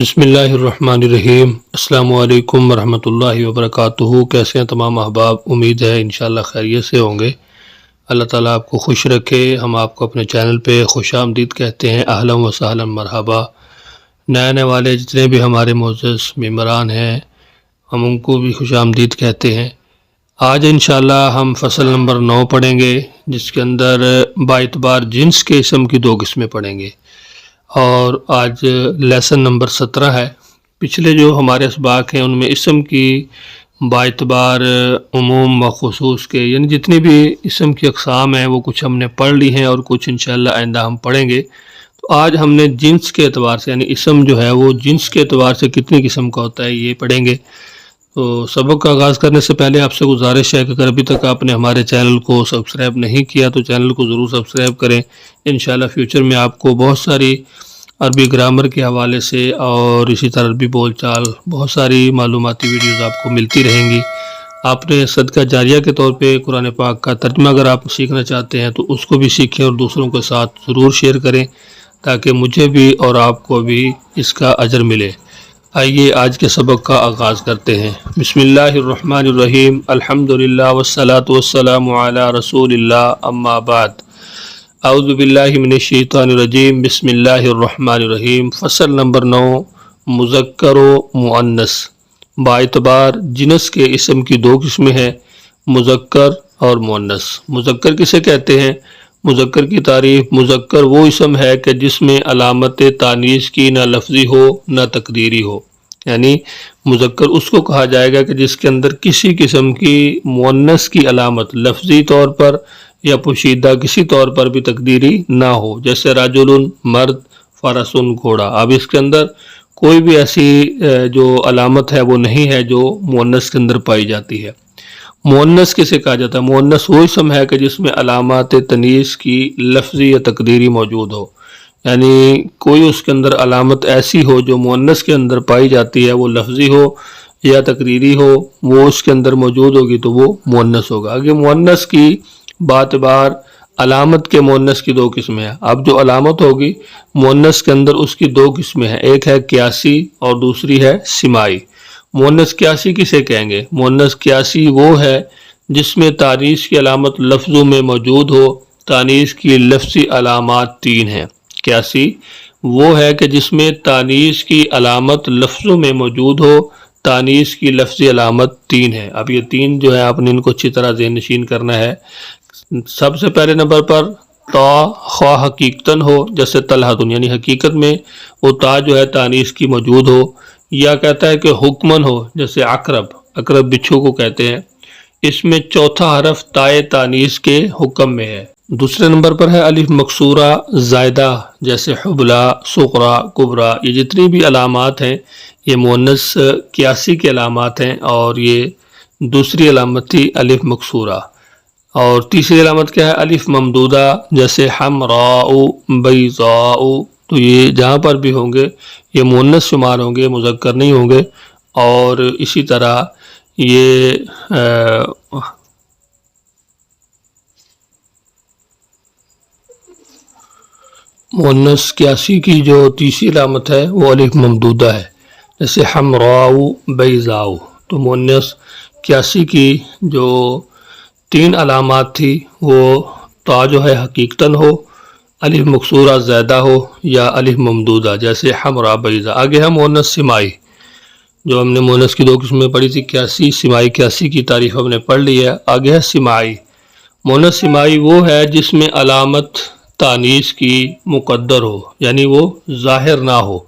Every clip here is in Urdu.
بسم اللہ الرحمن الرحیم۔ السلام علیکم ورحمۃ اللہ وبرکاتہ۔ کیسے ہیں تمام احباب؟ امید ہے انشاءاللہ خیریت سے ہوں گے۔ اللہ تعالیٰ آپ کو خوش رکھے۔ ہم آپ کو اپنے چینل پہ خوش آمدید کہتے ہیں، اہلا و سہلا مرحبا۔ نئے آنے والے جتنے بھی ہمارے معزز ممبران ہیں ہم ان کو بھی خوش آمدید کہتے ہیں۔ آج انشاءاللہ ہم فصل نمبر 9 پڑھیں گے، جس کے اندر باعتبار جنس کے اسم کی 2 قسمیں پڑھیں گے، اور آج لیسن نمبر 17 ہے۔ پچھلے جو ہمارے اسباق ہیں ان میں اسم کی باعتبار عموم و خصوص کے یعنی جتنی بھی اسم کی اقسام ہیں وہ کچھ ہم نے پڑھ لی ہیں اور کچھ انشاءاللہ آئندہ ہم پڑھیں گے۔ تو آج ہم نے جنس کے اعتبار سے یعنی اسم جو ہے وہ جنس کے اعتبار سے کتنی قسم کا ہوتا ہے یہ پڑھیں گے۔ تو سبق کا آغاز کرنے سے پہلے آپ سے گزارش ہے کہ اگر ابھی تک آپ نے ہمارے چینل کو سبسکرائب نہیں کیا تو چینل کو ضرور سبسکرائب کریں۔ انشاءاللہ فیوچر میں آپ کو بہت ساری عربی گرامر کے حوالے سے اور اسی طرح عربی بول چال بہت ساری معلوماتی ویڈیوز آپ کو ملتی رہیں گی۔ آپ نے صدقہ جاریہ کے طور پہ قرآن پاک کا ترجمہ اگر آپ سیکھنا چاہتے ہیں تو اس کو بھی سیکھیں اور دوسروں کے ساتھ ضرور شیئر کریں تاکہ مجھے بھی اور آپ کو بھی اس کا اجر ملے۔ آئیے آج کے سبق کا آغاز کرتے ہیں۔ بسم اللہ الرحمن الرحیم، الحمدللہ والصلاة والسلام علی رسول اللہ، اما بعد۔ اعوذ باللہ من الشیطان الرجیم، بسم اللہ الرحمن الرحیم۔ فصل نمبر 9، مذکر و مؤنث۔ باعتبار جنس کے اسم کی 2 قسمیں ہیں، مذکر اور مؤنث۔ مذکر کسے کہتے ہیں؟ مذکر کی تعریف: مذکر وہ اسم ہے کہ جس میں علامت تانیث کی نہ لفظی ہو نہ تقدیری ہو، یعنی مذکر اس کو کہا جائے گا کہ جس کے اندر کسی قسم کی مؤنث کی علامت لفظی طور پر یا پوشیدہ کسی طور پر بھی تقدیری نہ ہو، جیسے رجل مرد، فرس گھوڑا۔ اب اس کے اندر کوئی بھی ایسی جو علامت ہے وہ نہیں ہے جو مؤنث کے اندر پائی جاتی ہے۔ مؤنث کسے کہا جاتا ہے؟ مؤنث وہ اسم ہے کہ جس میں علامات تنیث کی لفظی یا تقدیری موجود ہو، یعنی کوئی اس کے اندر علامت ایسی ہو جو مؤنث کے اندر پائی جاتی ہے، وہ لفظی ہو یا تقریری ہو، وہ اس کے اندر موجود ہوگی تو وہ مؤنث ہوگا۔ آگے مؤنث کی باعتبار علامت کے مؤنث کی 2 قسمیں ہیں۔ اب جو علامت ہوگی مؤنث کے اندر اس کی 2 قسمیں ہیں، ایک ہے قیاسی اور دوسری ہے سمائی۔ مؤنث قیاسی کسے کہیں گے؟ مؤنث قیاسی وہ ہے جس میں تانیث کی علامت لفظوں میں موجود ہو۔ تانیث کی لفظی علامات 3 ہیں۔ قیاسی وہ ہے کہ جس میں تانیث کی علامت لفظوں میں موجود ہو، تانیث کی لفظی علامت 3 ہے۔ اب یہ 3 جو ہے آپ نے ان کو اچھی طرح ذہن نشین کرنا ہے۔ سب سے پہلے نمبر پر تا خواہ حقیقتاً ہو، جیسے طلحتن، یعنی حقیقت میں وہ تا جو ہے تانیث کی موجود ہو، یا کہتا ہے کہ حکمن ہو، جیسے عقرب، عقرب بچھو کو کہتے ہیں، اس میں چوتھا حرف تائے تانیث کے حکم میں ہے۔ دوسرے نمبر پر ہے الف مکسورہ زائدہ، جیسے حبلہ، سغرا، کبرا۔ یہ جتنی بھی علامات ہیں یہ مؤنث قیاسی کی علامات ہیں، اور یہ دوسری علامت تھی الف مکسورہ۔ اور تیسری علامت کیا ہے؟ الف ممدودہ، جیسے حمراء، بیضاء۔ تو یہ جہاں پر بھی ہوں گے یہ مؤنث شمار ہوں گے، مذکر نہیں ہوں گے۔ اور اسی طرح یہ مؤنث قیاسی کی جو تیسری علامت ہے وہ الف ممدودہ ہے، جیسے حمراء، بیضاء۔ تو مؤنث قیاسی کی جو 3 علامات تھی وہ تا جو ہے حقیقتاً ہو، الف مکسورہ زیادہ ہو، یا الف ممدودہ، جیسے حمراء، بیضاء۔ آگے ہے مؤنث سمائی، جو ہم نے مؤنث کی 2 قسمیں پڑھی تھی، قیاسی، سمائی۔ قیاسی کی تعریف ہم نے پڑھ لی ہے۔ آگے ہے سمائی۔ مؤنث سمائی وہ ہے جس میں علامت تانیث کی مقدر ہو، یعنی وہ ظاہر نہ ہو،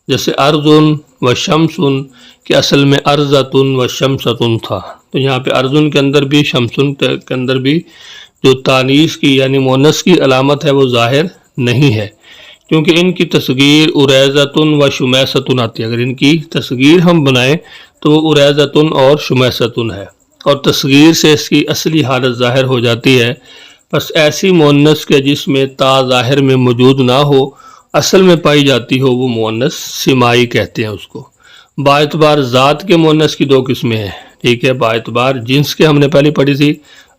جیسے ارضن و شمسن، کہ اصل میں ارضتن و شمستن تھا، تو یہاں پہ ارضن کے اندر بھی شمسن کے اندر بھی جو تانیث کی یعنی مؤنث کی علامت ہے وہ ظاہر نہیں ہے، کیونکہ ان کی تصغیر اریزتن و شمیستن آتی ہے۔ اگر ان کی تصغیر ہم بنائیں تو وہ اریزتن اور شمیستن ہے، اور تصغیر سے اس کی اصلی حالت ظاہر ہو جاتی ہے۔ بس ایسی مؤنث کے جس میں تا ظاہر میں موجود نہ ہو، اصل میں پائی جاتی ہو، وہ مؤنث سمائی کہتے ہیں اس کو۔ باعتبار ذات کے مؤنث کی 2 قسمیں ہیں، ٹھیک ہے۔ باعتبار جنس کے ہم نے پہلے پڑھی تھی،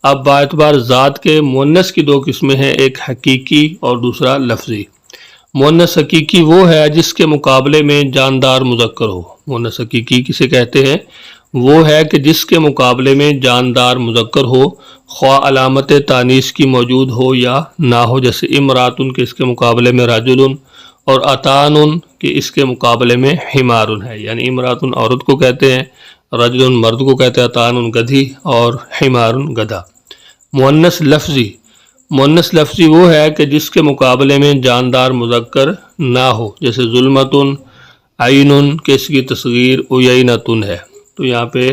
اب باعتبار ذات کے مؤنث کی 2 قسمیں ہیں، ایک حقیقی اور دوسرا لفظی۔ مؤنث حقیقی وہ ہے جس کے مقابلے میں جاندار مذکر ہو۔ مؤنث حقیقی کسے کہتے ہیں؟ وہ ہے کہ جس کے مقابلے میں جاندار مذکر ہو، خواہ علامت تانیث کی موجود ہو یا نہ ہو، جیسے امراتن کے اس کے مقابلے میں رجلن، اور اتانن کے اس کے مقابلے میں حمارن ہے، یعنی امراتن عورت کو کہتے ہیں، رجلن مرد کو کہتے ہیں، اتانن گدھی اور حمارن گدھا۔ مؤنث لفظی، مؤنث لفظی وہ ہے کہ جس کے مقابلے میں جاندار مذکر نہ ہو، جیسے ظلمتن، عینن کے اس کی تصغیر عینتن ہے، تو یہاں پہ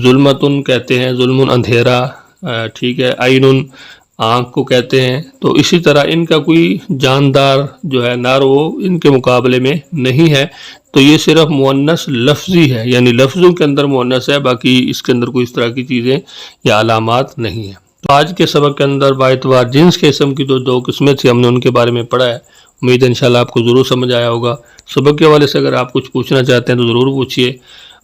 ظلمتن کہتے ہیں، ظلم اندھیرا، ٹھیک ہے، عینن آنکھ کو کہتے ہیں۔ تو اسی طرح ان کا کوئی جاندار جو ہے نر وہ ان کے مقابلے میں نہیں ہے، تو یہ صرف مؤنث لفظی ہے، یعنی لفظوں کے اندر مؤنث ہے، باقی اس کے اندر کوئی اس طرح کی چیزیں یا علامات نہیں ہیں۔ تو آج کے سبق کے اندر باعتبار جنس کے اسم کی دو قسمیں تھی، ہم نے ان کے بارے میں پڑھا ہے۔ امید ہے انشاءاللہ آپ کو ضرور سمجھ آیا ہوگا۔ سبق کے حوالے سے اگر آپ کچھ پوچھنا چاہتے ہیں تو ضرور پوچھیے،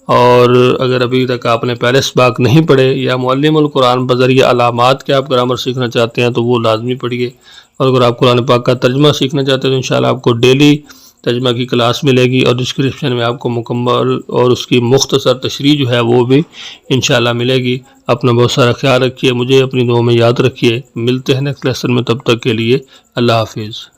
اور اگر ابھی تک آپ نے پہلے اسباق نہیں پڑھے یا معلم القرآن بذریعہ علامات کے آپ گرامر سیکھنا چاہتے ہیں تو وہ لازمی پڑھیے، اور اگر آپ قرآن پاک کا ترجمہ سیکھنا چاہتے ہیں تو انشاءاللہ آپ کو ڈیلی ترجمہ کی کلاس ملے گی، اور ڈسکرپشن میں آپ کو مکمل اور اس کی مختصر تشریح جو ہے وہ بھی انشاءاللہ ملے گی۔ اپنا بہت سارا خیال رکھیے، مجھے اپنی دعاؤں میں یاد رکھیے۔ ملتے ہیں نیکسٹ لیسن میں، تب تک کے لیے اللہ حافظ۔